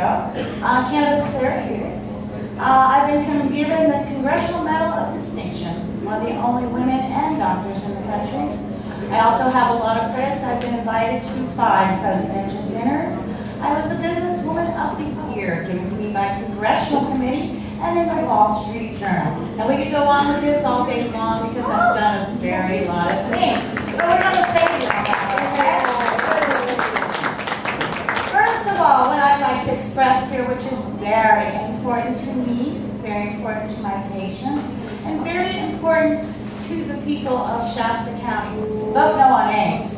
ago, cannabis therapeutics. I've been given the Congressional Medal of Distinction, one of the only women and doctors in the country. I also have a lot of credits. I've been invited to 5 presidential dinners. I was the Businesswoman of the Year, given to me by Congressional Committee and in the Wall Street Journal. And we could go on with this all day long because I've done a very lot of things. But we're going to say it all that, okay? First of all, what I'd like to express here, which is very important to me, very important to my patients, and very important to the people of Shasta County. Vote no on A.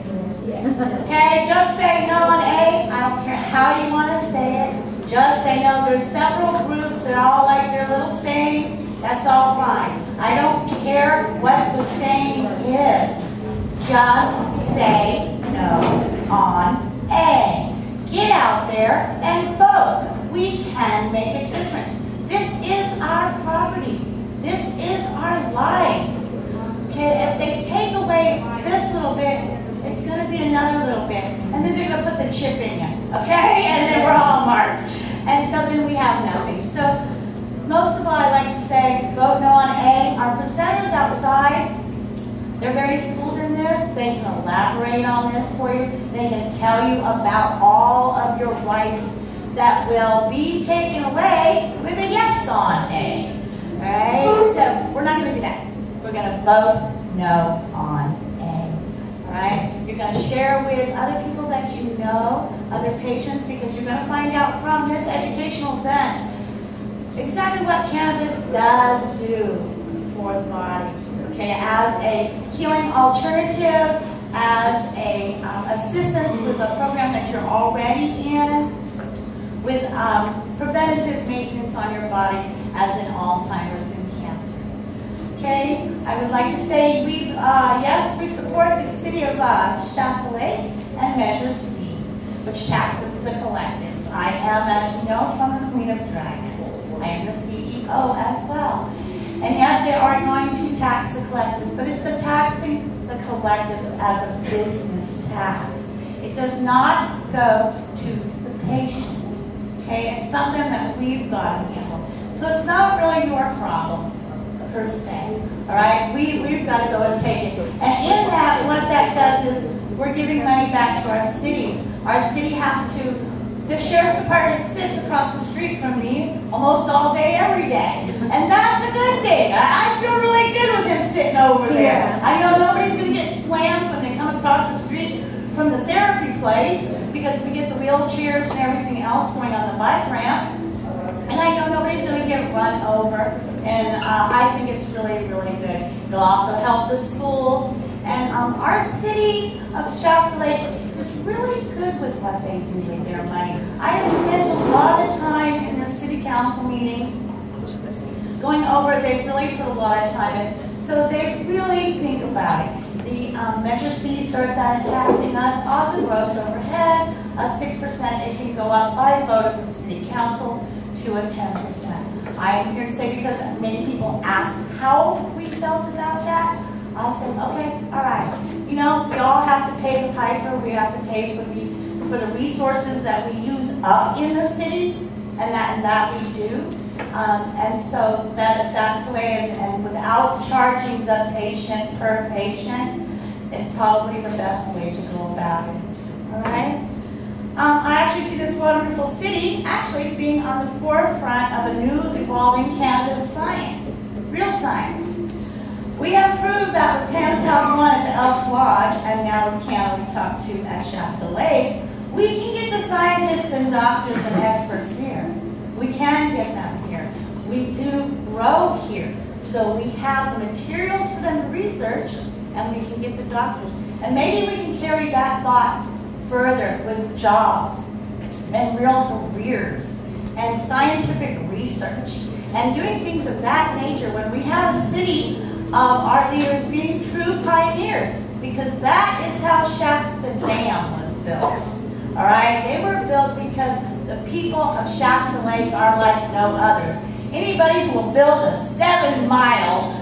Okay, just say no on A. I don't care how you want to say it. Just say no. There's several groups that all like their little sayings. That's all fine. I don't care what the saying is. Just say no on A. Get out there and vote. We can make a difference. This is our property. This is our lives. Okay, if they take away this little bit, it's going to be another little bit. And then they're going to put the chip in you. Okay? And then we're all marked. And so then we have nothing. So most of all, I like to say, vote no on A. Our presenters outside, they're very schooled in this. They can elaborate on this for you. They can tell you about all of your rights that will be taken away with a yes on A. All right? So we're not going to do that. We're going to vote no on A. All right? You're going to share with other people that you know, other patients, because you're going to find out from this educational event exactly what cannabis does do for the body. Okay, as a healing alternative, as a assistance with a program that you're already in, with preventative maintenance on your body, as in Alzheimer's and cancer. Okay, I would like to say yes, we support the City of Shasta Lake and Measure C, which taxes the collectives. I am, as you know, from the Queen of Dragons. I am the CEO as well. And yes, they are going to tax the collectives, but it's the taxing the collectives as a business tax. It does not go to the patient. Okay, it's something that we've got to handle. So it's not really your problem, per se. All right, we've got to go and take it. And in that, what that does is we're giving money back to our city. Our city has to, the sheriff's department sits across the street from me almost all day, every day. And that's a good thing. I feel really good with him sitting over there. I know nobody's going to get slammed when they come across the street from the therapy place, because we get the wheelchairs and everything else going on the bike ramp. And I know nobody's going to get run over. And I think it's really, really good. It'll also help the schools. And our City of Shasta Lake is really good with what they do with their money. I have spent a lot of time in their city council meetings going over it. They really put a lot of time in. So they really think about it. The Measure C starts out taxing us as a gross overhead, a 6%. It can go up by vote of the city council to a 10%. I'm here to say, because many people ask how we felt about that. I said, okay, all right. You know, we all have to pay the piper. We have to pay for the resources that we use up in the city, and that we do. And so that's the way, and without charging the patient per patient, it's probably the best way to go about it. All right? I actually see this wonderful city actually being on the forefront of a new evolving cannabis science, real science. We have proved that with Canna We Talk 1 at the Elks Lodge, and now with Canna We Talk 2 at Shasta Lake, we can get the scientists and doctors and experts here. We can get them here. We do grow here. So we have the materials for them to research, and we can get the doctors. And maybe we can carry that thought further with jobs and real careers and scientific research and doing things of that nature when we have a city of our leaders being true pioneers, because that is how Shasta Dam was built. All right? They were built because the people of Shasta Lake are like no others. Anybody who will build a 7-mile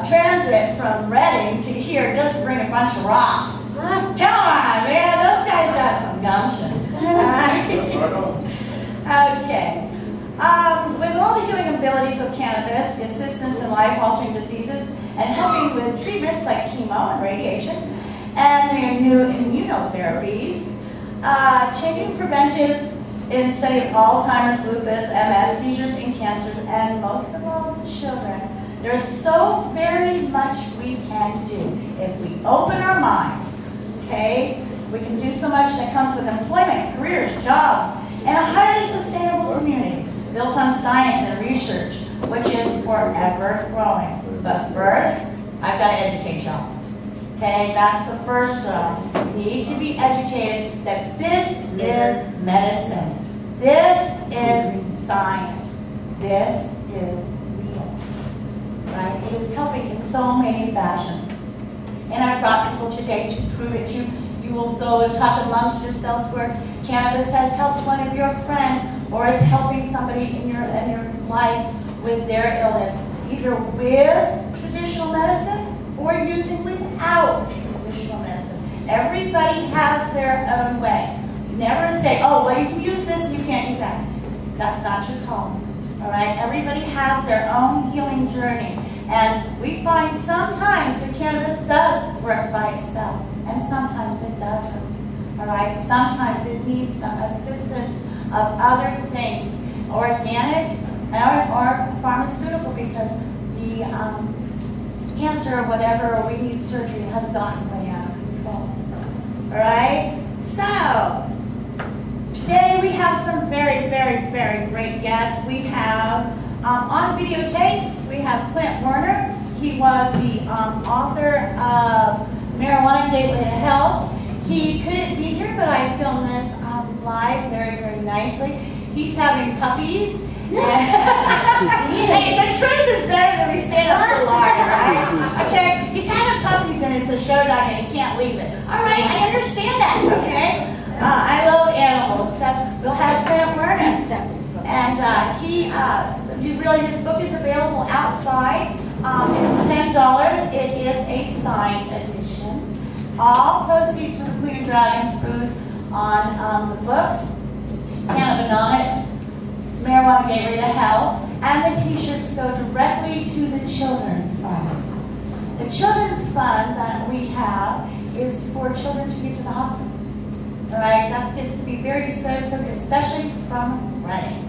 transit from Redding to here just to bring a bunch of rocks. Come on, man. Those guys got some gumption. All right? All Okay. With all the healing abilities of cannabis, the assistance in life-altering diseases, and helping with treatments like chemo and radiation, and the new immunotherapies, changing preventive in study of Alzheimer's, lupus, MS, seizures, and cancer, and most of all, the children. There's so very much we can do if we open our minds, okay? We can do so much that comes with employment, careers, jobs, and a highly sustainable community built on science and research, which is forever growing. But first, I've got to educate y'all. Okay, that's the first one. You need to be educated that this is medicine. This is science. This is real. Right? It is helping in so many fashions. And I've brought people today to prove it to you. You will go and talk amongst yourselves where cannabis has helped one of your friends, or it's helping somebody in your life with their illness, either with traditional medicine or using without traditional medicine. Everybody has their own way. Never say, oh, well, you can use this and you can't use that. That's not your call. All right? Everybody has their own healing journey. And we find sometimes that cannabis does work by itself, and sometimes it doesn't. All right? Sometimes it needs the assistance of other things, organic or pharmaceutical, because the cancer or whatever, or we need surgery, has gotten way out of control. All right? So, today we have some very, very, very great guests. We have, on videotape, we have Clint Werner. He was the author of Marijuana Gateway to Health. He couldn't be here, but I filmed this live very, very nicely. He's having puppies. Hey, the truth is better than we stand up for lie, right? Okay? He's having puppies and it's a show dog and he can't leave it. All right, I understand that, okay? I love animals, so we'll have Clint Werner. And his book is available outside. It's $10. It is a signed edition. All proceeds from the Queen of Dragons booth on the books, Cannabinomics, Marijuana Gateway to Health, and the t-shirts go directly to the Children's Fund. The Children's Fund that we have is for children to get to the hospital. All right, that gets to be very expensive, especially from running.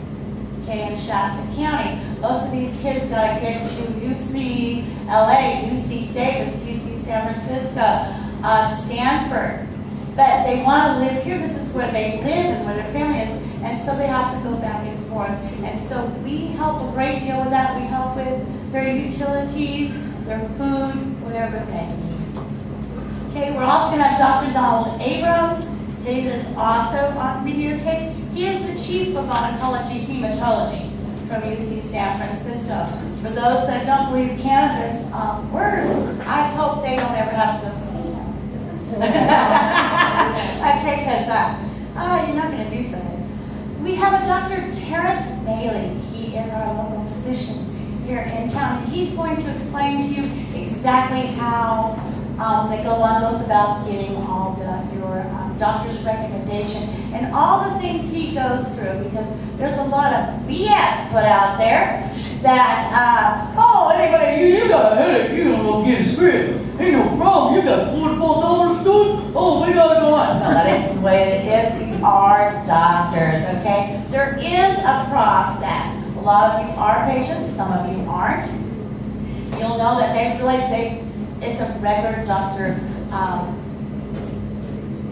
Okay, in Shasta County, most of these kids got to get to UCLA, UC Davis, UC San Francisco, Stanford. But they want to live here. This is where they live and where their family is. And so they have to go back and forth. And so we help a great deal with that. We help with their utilities, their food, whatever they need. Okay, we're also going to have Dr. Donald Abrams. He is also on videotape. He is the chief of oncology hematology from UC San Francisco. For those that don't believe cannabis works, I hope they don't ever have to go see him. Okay, because you're not going to do something. We have a Dr. Terrence Bailey. He is our local physician here in town. And he's going to explain to you exactly how goes about getting all your doctor's recommendation and all the things he goes through, because there's a lot of BS put out there that, anybody, you got a headache, you gonna go get a script. Ain't no problem, you got $44 student, we gotta go on. No, that ain't the way it is. These are doctors, okay? There is a process. A lot of you are patients, some of you aren't. You'll know that it's a regular doctor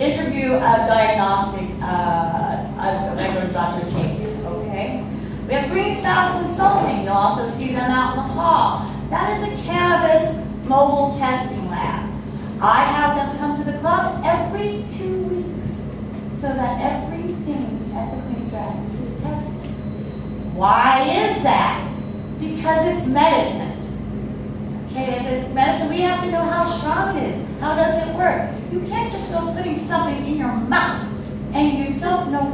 interview, diagnostic, a regular doctor take, okay? We have Green Style Consulting. You'll also see them out in the hall. That is a cannabis mobile testing lab. I have them come to the club every 2 weeks so that everything at the Queen of Dragons is tested. Why is that? Because it's medicine. Okay, if it's medicine, we have to know how strong it is. How does it work? You can't just go putting something in your mouth and you don't know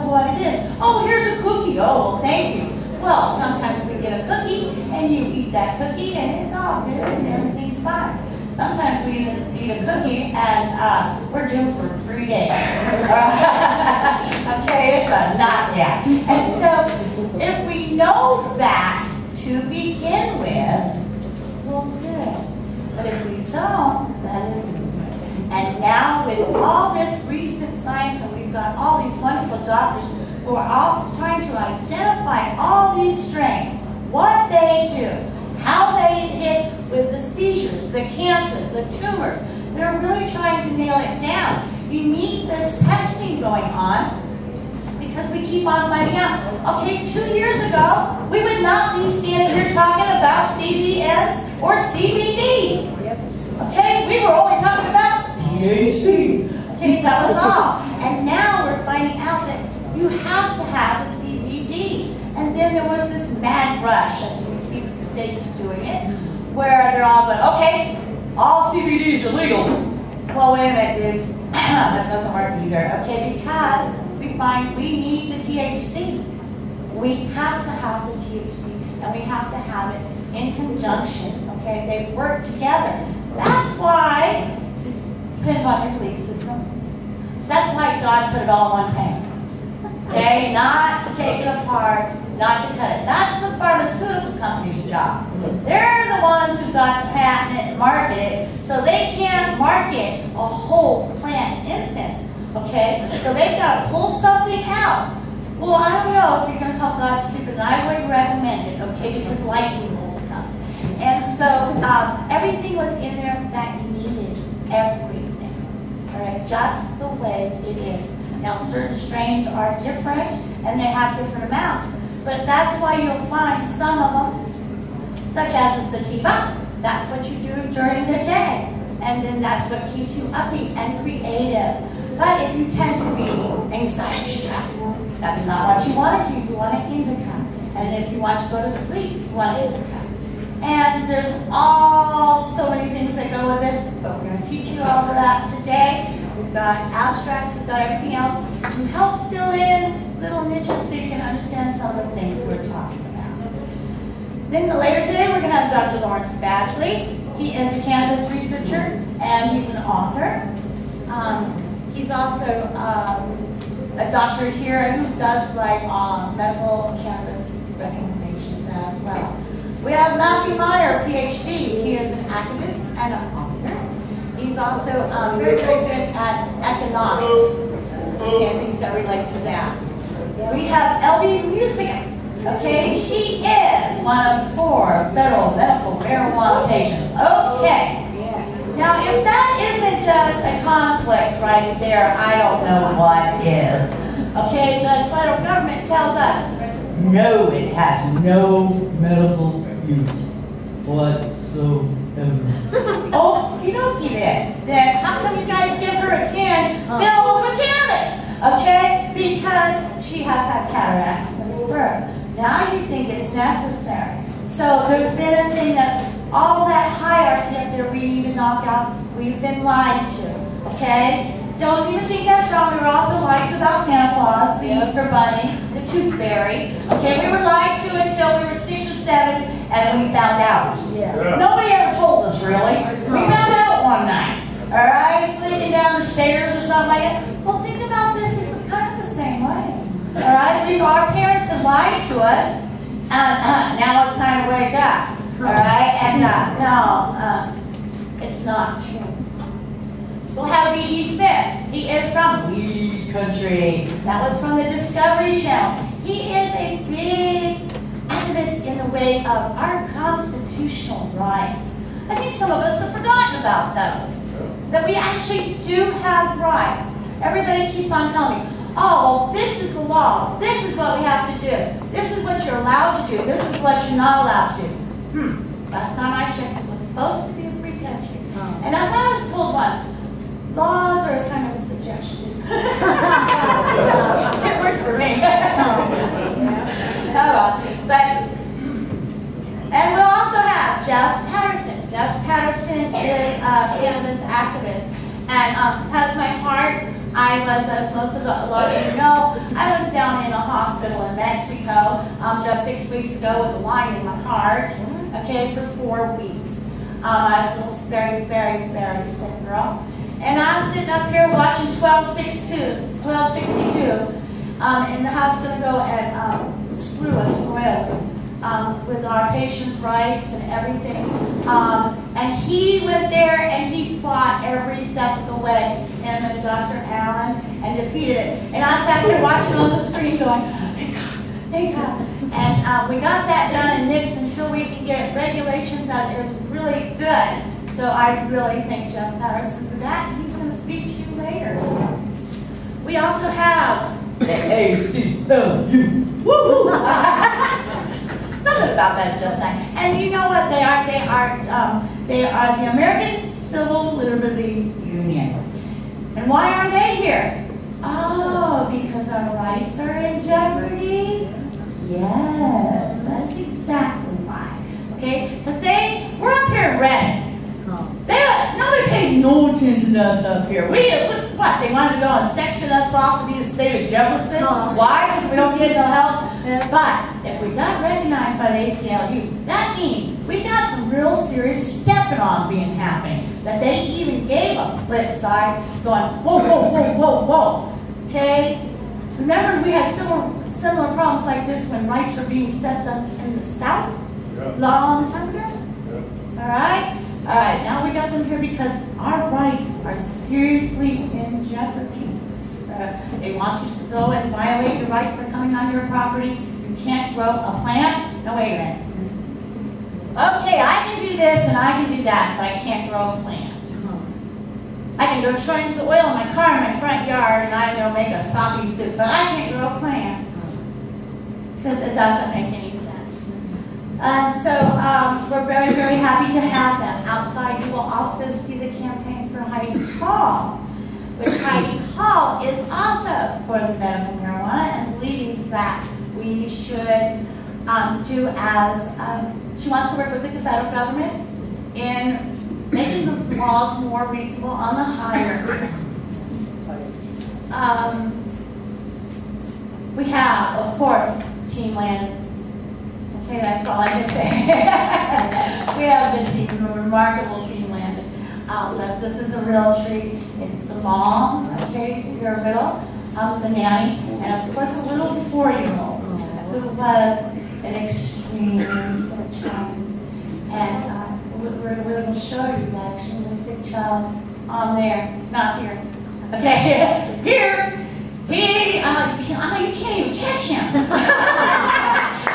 what it is. Oh, here's a cookie. Oh, well, thank you. Well, sometimes we get a cookie and you eat that cookie and it's all good and everything's fine. Sometimes we eat a cookie and we're doomed for 3 days. Okay, it's a knockdown. wonderful doctors who are also trying to identify all these strains, what they do, how they hit with the seizures, the cancer, the tumors. They're really trying to nail it down. You need this testing going on because we keep on finding out. Okay, 2 years ago, we would not be standing here talking about CBNs or CBDs. Okay, we were only talking about THC. Okay, that was all. And now we're finding out that you have to have a CBD. And then there was this mad rush, as you see the states doing it, where they're all going, okay, all CBDs are legal. Well, wait a minute, dude. That doesn't work either. Okay, because we find we need the THC. We have to have the THC, and we have to have it in conjunction. Okay, they work together. That's why, depending on your belief system, that's why God put it all in one thing. Okay, not to take it apart, not to cut it. That's the pharmaceutical company's job. They're the ones who got to patent it and market it, so they can't market a whole plant instance. Okay, so they've got to pull something out. Well, I don't know if you're going to call God stupid, and I would recommend it, okay, because lightning bolts come. And so everything was in there that you needed, everything, all right, just the way it is. Now, certain strains are different, and they have different amounts, but that's why you'll find some of them, such as the sativa, that's what you do during the day, and then that's what keeps you upbeat and creative. But if you tend to be anxiety-struck, that's not what you want to do. You want an indica. And if you want to go to sleep, you want an indica. And there's so many things that go with this, but we're going to teach you all of that today. We've got abstracts, we've got everything else to help fill in little niches so you can understand some of the things we're talking about. Then later today, we're going to have Dr. Lawrence Badgley. He is a cannabis researcher, and he's an author. He's also a doctor here who does write medical cannabis recommendations as well. We have Matthew Meyer, PhD. He is an activist and an author. He's also very, very good at economics, okay, things that relate to that. We have LB Music. Okay, she is one of 4 federal medical marijuana patients. Okay. Now, if that isn't just a conflict right there, I don't know what is. Okay, the federal government tells us, no, it has no medical use whatsoever. Oh, you don't get it. Then how come you guys give her a tin filled with cannabis? Okay, because she has had cataracts in the sperm. Now you think it's necessary. So there's been a thing that all that hierarchy up there we need to knock out. We've been lied to, okay? Don't even think that's wrong. We were also lied to about Santa Claus, the Easter Bunny, the Tooth Fairy. Okay, we were lied to until we were 6 or 7 and we found out. Nobody ever told us, really. We found out one night. All right, sneaking down the stairs or something like that. Well, think about this. It's kind of the same way. All right, our parents have lied to us. Now it's time to wake up. All right, and no, it's not true. We'll have B.E. Smith. He is from Weed Country. That was from the Discovery Channel. He is a big activist in the way of our constitutional rights. I think some of us have forgotten about those. That we actually do have rights. Everybody keeps on telling me, oh, well, this is the law. This is what we have to do. This is what you're allowed to do. This is what you're not allowed to do. Last time I checked, it was supposed to be a free country. And as I was told once, laws are kind of a suggestion. It worked for me. And we'll also have Jeff Patterson. Jeff Patterson is a cannabis activist and has my heart. I was, as most of a lot of you know, I was down in a hospital in Mexico just 6 weeks ago with a line in my heart, okay, for 4 weeks. I was a little very, very, very sick girl. And I was sitting up here watching 1262, and the house going to go and screw us royally. with our patients' rights and everything. And he went there and he fought every step of the way, him and Dr. Allen, and defeated it. And I sat here watching on the screen going, thank God, thank God. And we got that done in Nix until we can get regulation that is really good. So I really thank Jeff Patterson for that, and he's going to speak to you later. We also have the ACLU. Woo-hoo! Something about that's just nice. And you know what they are? They are the American Civil Liberties Union. And why are they here? Oh, because our rights are in jeopardy? Yes, that's exactly why. Okay? Because we're up here red. Nobody pays no attention to us up here. What? They wanted to go and section us off to be the state of Jefferson? Why? Because we don't get no help? But if we got recognized by the ACLU, that means we got some real serious stepping on being happening. That they even gave a flip side going, whoa, whoa, whoa, whoa, whoa. Okay? Remember we had similar problems like this when rights were being stepped on in the South? Long time ago? All right? All right, now we got them here because our rights are seriously in jeopardy. They want you to go and violate your rights by coming on your property. You can't grow a plant. No, wait a minute. Okay, I can do this and I can do that, but I can't grow a plant. I can go change the oil in my car in my front yard and I can go make a soppy soup, but I can't grow a plant because it doesn't make any sense. And so we're very, very happy to have them. Outside, you will also see the campaign for Heidi Hall, which Heidi Hall is also for the medical marijuana and believes that we should do as, she wants to work with the federal government in making the laws more reasonable on the higher end. We have, of course, Team Land. Okay, that's all I can say. We have the team, a remarkable Team Land. This is a real treat. It's the mom, okay, you see her middle, the nanny, and of course a little 4-year-old who was an extremely sick child. And we're going to show you that extremely sick child on there, not here. Okay, here. You can't even catch him.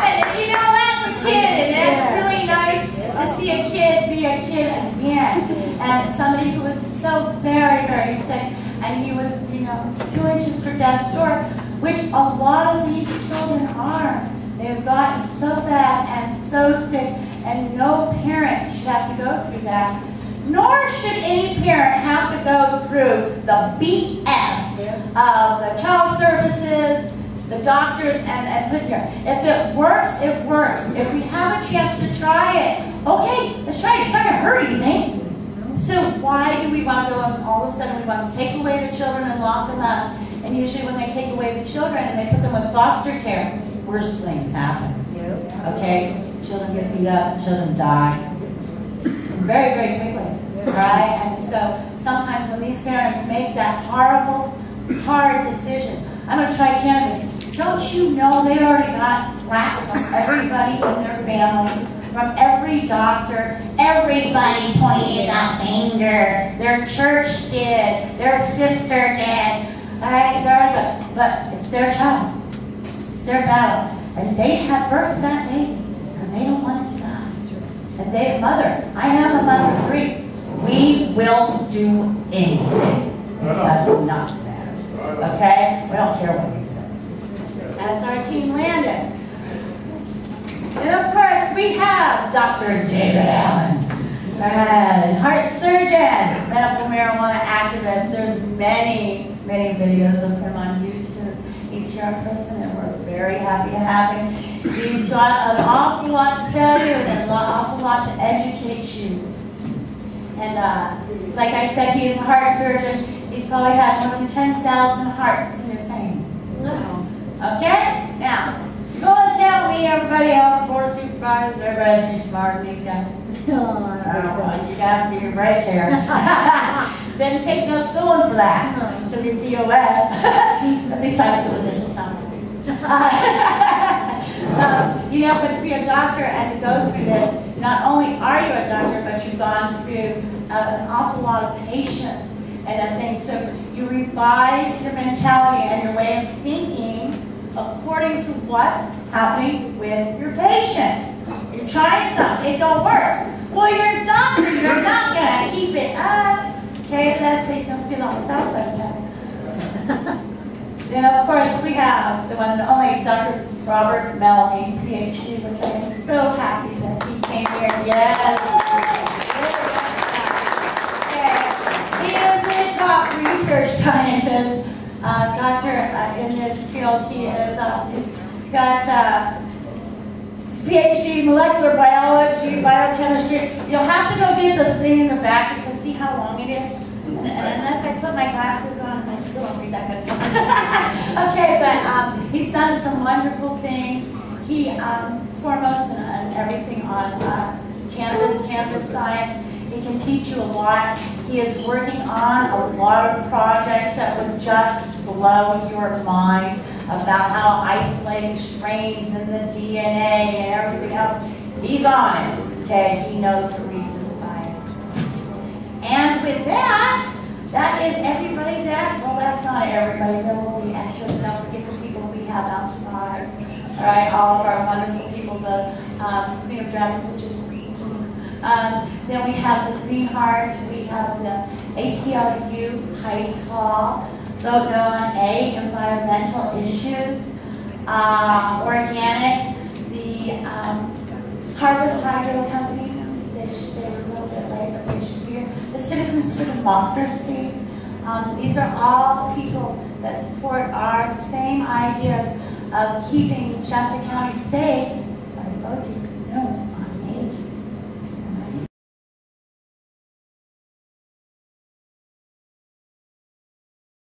And you know, that's a kid, and it's really nice to see a kid be a kid again. And somebody who was so very, very sick, and he was, 2 inches from death's door, which a lot of these children are. They've gotten so bad and so sick, and no parent should have to go through that. Nor should any parent have to go through the BS of the child services, the doctors, and put here. If it works, it works. If we have a chance to try it, okay, let's try it. It's not going to hurt anything. So why do we want to go and all of a sudden we want to take away the children and lock them up? And usually when they take away the children and they put them with foster care, worse things happen. Okay? Children get beat up, children die. Very, very quickly, right? And so sometimes when these parents make that horrible, hard decision, I'm going to try cannabis. Don't you know they already got crap from everybody in their family, from every doctor, everybody pointing out anger. Their church did, their sister did. All right, they're already good. But it's their child. It's their battle. And they have birthed that baby, and they don't want it to die. And they, I have a mother of 3. We will do anything. It does not matter. Okay? We don't care what you say. That's our Team Landon. And of course, we have Dr. David Allen, heart surgeon, medical marijuana activist. There's many, many videos of him on YouTube. He's here in person, and we're very happy to have him. He's got an awful lot to tell you and an awful lot to educate you. And like I said, he is a heart surgeon. He's probably had more than 10,000 hearts in his hand. Okay? Now, go and tell me, everybody else, board supervisors, everybody's too smart, these guys. Oh, you got to be right there. Didn't take no schooling for that to be POS. Besides the delicious stuff. You know, but to be a doctor and to go through this, not only are you a doctor, but you've gone through an awful lot of patients and things. So you revise your mentality and your way of thinking according to what's happening with your patient. You're trying something, it don't work. Well, you're a doctor, you're not going to keep it up. Okay, let's say don't get on the south side of town. Then, of course, we have the one and only Dr. Robert Melanie, PhD, which I am so happy that he came here. Yes. Okay. He is the top research scientist, doctor in this field. He is, he's got his PhD in molecular biology, biochemistry. You'll have to go get the thing in the back because see how long it is? And unless I put my glasses on, I still don't read that good. Okay, but he's done some wonderful things. He foremost in everything on cannabis science. He can teach you a lot. He is working on a lot of projects that would just blow your mind about how isolating strains and the DNA and everything else. He's on it. Okay, he knows the recent science. And with that, that is everybody that, well, that's not everybody. There will be extra stuff. Forget the people we have outside. All right, all of our wonderful people, the Queen of Dragons, which is then we have the Green Heart. We have the ACLU Heidi Hall, vote on environmental issues, organics, the Harvest Hydro Company. They were a little bit late, but they should be here. The Citizens for Democracy. These are all people that support our same ideas of keeping Shasta County safe